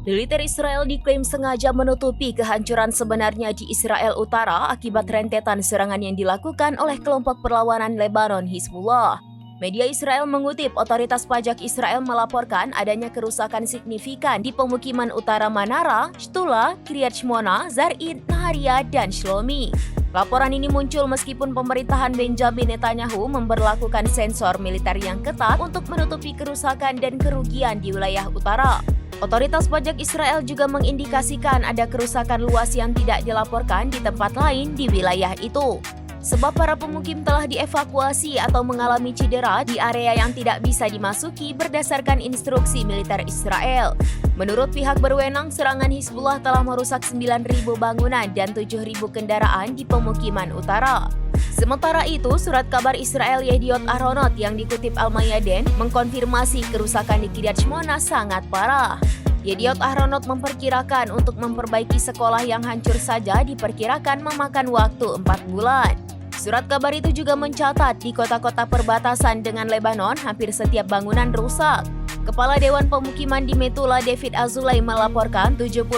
Militer Israel diklaim sengaja menutupi kehancuran sebenarnya di Israel Utara akibat rentetan serangan yang dilakukan oleh kelompok perlawanan Lebanon Hizbullah. Media Israel mengutip otoritas pajak Israel melaporkan adanya kerusakan signifikan di pemukiman utara Manara, Shtula, Kiryat Shmona, Zarin, Naharia, dan Shlomi. Laporan ini muncul meskipun pemerintahan Benjamin Netanyahu memberlakukan sensor militer yang ketat untuk menutupi kerusakan dan kerugian di wilayah utara. Otoritas pajak Israel juga mengindikasikan ada kerusakan luas yang tidak dilaporkan di tempat lain di wilayah itu. Sebab para pemukim telah dievakuasi atau mengalami cedera di area yang tidak bisa dimasuki berdasarkan instruksi militer Israel. Menurut pihak berwenang, serangan Hizbullah telah merusak 9.000 bangunan dan 7.000 kendaraan di pemukiman utara. Sementara itu, surat kabar Israel Yediot Ahronot yang dikutip Al-Mayadin mengkonfirmasi kerusakan di Kiryat Shmona sangat parah. Yediot Ahronot memperkirakan untuk memperbaiki sekolah yang hancur saja diperkirakan memakan waktu 4 bulan. Surat kabar itu juga mencatat di kota-kota perbatasan dengan Lebanon hampir setiap bangunan rusak. Kepala Dewan Pemukiman di Metula David Azulay melaporkan 70%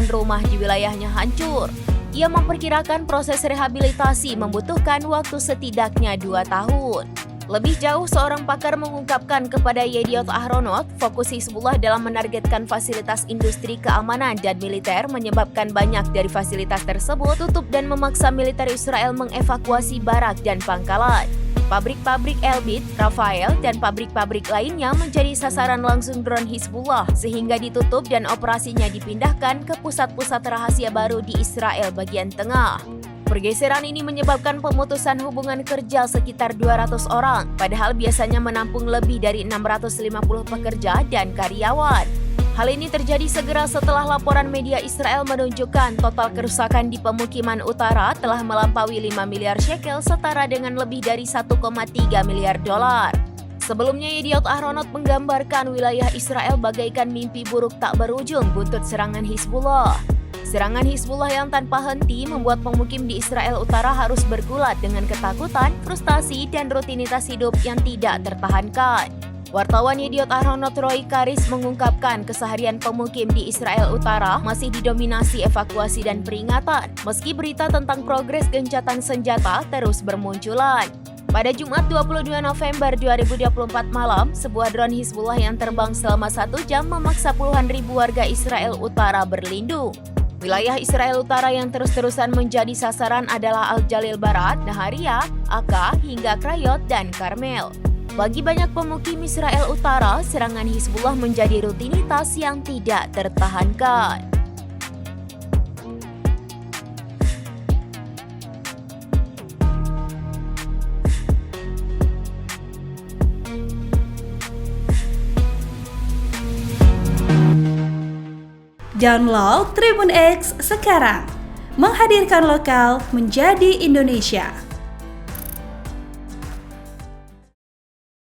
rumah di wilayahnya hancur. Ia memperkirakan proses rehabilitasi membutuhkan waktu setidaknya 2 tahun. Lebih jauh, seorang pakar mengungkapkan kepada Yediot Ahronot, fokus Hizbullah dalam menargetkan fasilitas industri keamanan dan militer menyebabkan banyak dari fasilitas tersebut tutup dan memaksa militer Israel mengevakuasi barak dan pangkalan. Pabrik-pabrik Elbit, Rafael, dan pabrik-pabrik lainnya menjadi sasaran langsung drone Hizbullah sehingga ditutup dan operasinya dipindahkan ke pusat-pusat rahasia baru di Israel bagian tengah. Pergeseran ini menyebabkan pemutusan hubungan kerja sekitar 200 orang, padahal biasanya menampung lebih dari 650 pekerja dan karyawan. Hal ini terjadi segera setelah laporan media Israel menunjukkan total kerusakan di pemukiman utara telah melampaui 5 miliar shekel setara dengan lebih dari 1,3 miliar dolar. Sebelumnya, Yediot Ahronot menggambarkan wilayah Israel bagaikan mimpi buruk tak berujung buntut serangan Hizbullah. Serangan Hizbullah yang tanpa henti membuat pemukim di Israel Utara harus bergulat dengan ketakutan, frustasi, dan rutinitas hidup yang tidak tertahankan. Wartawan Yediot Ahronot Roy Karis mengungkapkan keseharian pemukim di Israel Utara masih didominasi evakuasi dan peringatan, meski berita tentang progres gencatan senjata terus bermunculan. Pada Jumat 22 November 2024 malam, sebuah drone Hizbullah yang terbang selama 1 jam memaksa puluhan ribu warga Israel Utara berlindung. Wilayah Israel Utara yang terus-terusan menjadi sasaran adalah Al-Jalil Barat, Naharia, Aka, hingga Krayot, dan Karmel. Bagi banyak pemukim Israel Utara, serangan Hizbullah menjadi rutinitas yang tidak tertahankan. Download Tribun X sekarang, menghadirkan lokal menjadi Indonesia.